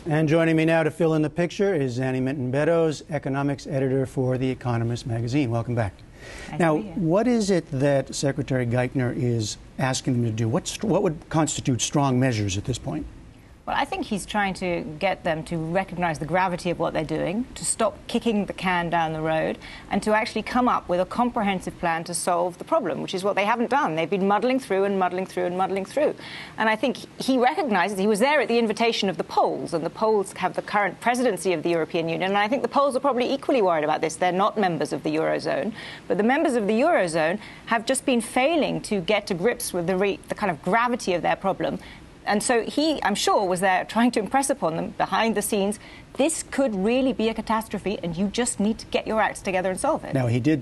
And joining me now to fill in the picture is Zanny Minton-Beddoes, economics editor for The Economist magazine. Welcome back. Nice now, to be here. what is it that Secretary Geithner is asking them to do? What would constitute strong measures at this point? Well, I think he's trying to get them to recognize the gravity of what they're doing, to stop kicking the can down the road, and to actually come up with a comprehensive plan to solve the problem, which is what they haven't done. They've been muddling through and muddling through and muddling through. And I think he recognizes, he was there at the invitation of the Poles, and the Poles have the current presidency of the European Union, and I think the Poles are probably equally worried about this. They're not members of the Eurozone, but the members of the Eurozone have just been failing to get to grips with the kind of gravity of their problem. And so he, I'm sure, was there trying to impress upon them behind the scenes, this could really be a catastrophe, and you just need to get your acts together and solve it. Now, he did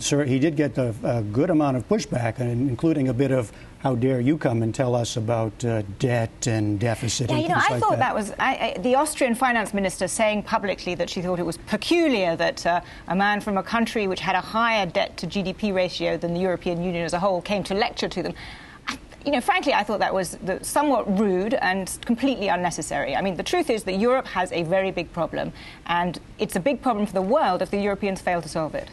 get a good amount of pushback, including a bit of, how dare you come and tell us about debt and deficit and things like that. I thought that was the Austrian finance minister saying publicly that she thought it was peculiar that a man from a country which had a higher debt to GDP ratio than the European Union as a whole came to lecture to them. Frankly, I thought that was somewhat rude and completely unnecessary. I mean, the truth is that Europe has a very big problem, and it's a big problem for the world if the Europeans fail to solve it.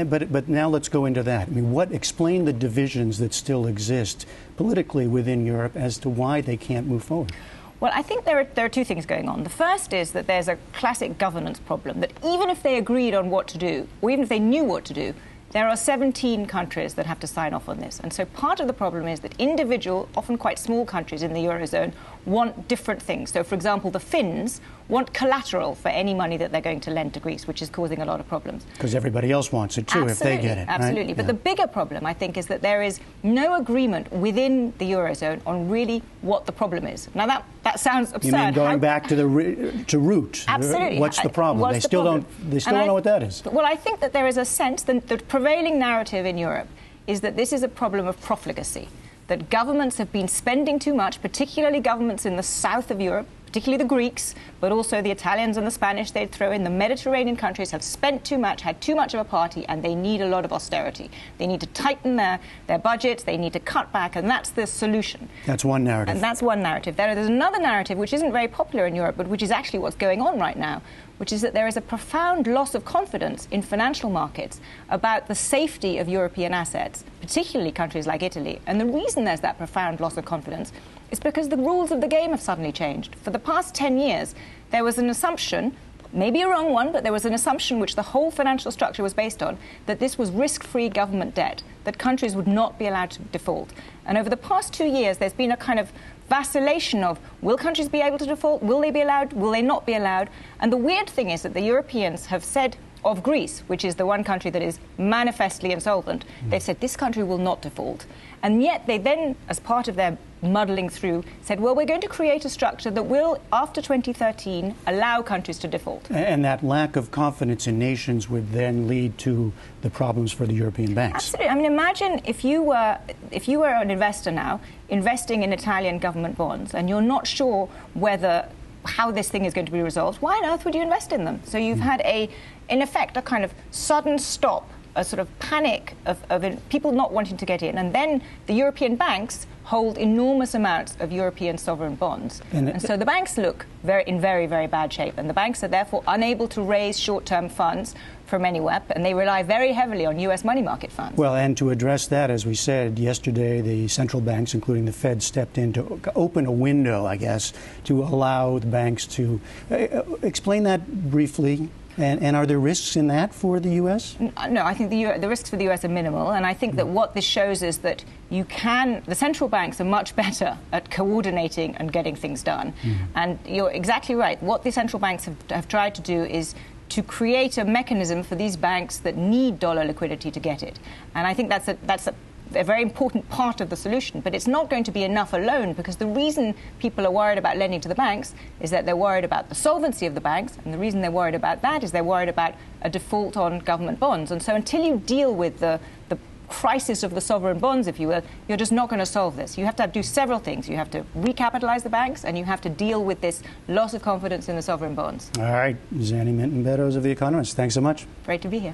But now let's go into that. I mean, explain the divisions that still exist politically within Europe as to why they can't move forward. Well, I think there are two things going on. The first is that there's a classic governance problem, that even if they agreed on what to do, or even if they knew what to do, there are 17 countries that have to sign off on this. And so part of the problem is that individual, often quite small countries in the Eurozone want different things. So, for example, the Finns want collateral for any money that they're going to lend to Greece, which is causing a lot of problems. Because everybody else wants it, too, if they get it. Absolutely. Right? But the bigger problem, I think, is that there is no agreement within the Eurozone on really what the problem is. Now, that sounds absurd. You mean going back to root? Absolutely. What's the problem? They still don't know what that is. Well, I think that there is a sense that the prevailing narrative in Europe is that this is a problem of profligacy, that governments have been spending too much, particularly governments in the south of Europe, particularly the Greeks, but also the Italians and the Spanish they'd throw in. The Mediterranean countries have spent too much, had too much of a party, and they need a lot of austerity. They need to tighten their budgets, they need to cut back, and that's the solution. That's one narrative. And that's one narrative. There's another narrative which isn't very popular in Europe, but which is actually what's going on right now, which is that there is a profound loss of confidence in financial markets about the safety of European assets, particularly countries like Italy. And the reason there's that profound loss of confidence is because the rules of the game have suddenly changed. For the past 10 years, there was an assumption, maybe a wrong one, but there was an assumption which the whole financial structure was based on, that this was risk-free government debt, that countries would not be allowed to default. And over the past 2 years, there's been a kind of vacillation of, will countries be able to default? Will they be allowed? Will they not be allowed? And the weird thing is that the Europeans have said of Greece, which is the one country that is manifestly insolvent, they've said this country will not default. And yet they then, as part of their muddling through, said, well, we're going to create a structure that will, after 2013, allow countries to default. And that lack of confidence in nations would then lead to the problems for the European banks. Absolutely. I mean, imagine if you were an investor now, investing in Italian government bonds, and you're not sure how this thing is going to be resolved. Why on earth would you invest in them? So you've had in effect, a kind of sudden stop, a sort of panic of people not wanting to get in. And then the European banks hold enormous amounts of European sovereign bonds. And so the banks look in very, very bad shape. And the banks are therefore unable to raise short-term funds from anywhere, and they rely very heavily on U.S. money market funds. Well, and to address that, as we said yesterday, the central banks, including the Fed, stepped in to open a window, I guess, to allow the banks to explain that briefly. And are there risks in that for the U.S.? No, I think the risks for the U.S. are minimal. And I think that what this shows is that the central banks are much better at coordinating and getting things done. And you're exactly right. What the central banks have tried to do is to create a mechanism for these banks that need dollar liquidity to get it. And I think that's a very important part of the solution, but it's not going to be enough alone, because the reason people are worried about lending to the banks is that they're worried about the solvency of the banks, and the reason they're worried about that is they're worried about a default on government bonds. And so until you deal with the crisis of the sovereign bonds, if you will, you're just not going to solve this. You have to do several things. You have to recapitalize the banks, and you have to deal with this loss of confidence in the sovereign bonds. All right. Zanny Minton-Beddoes of The Economist, thanks so much. Great to be here.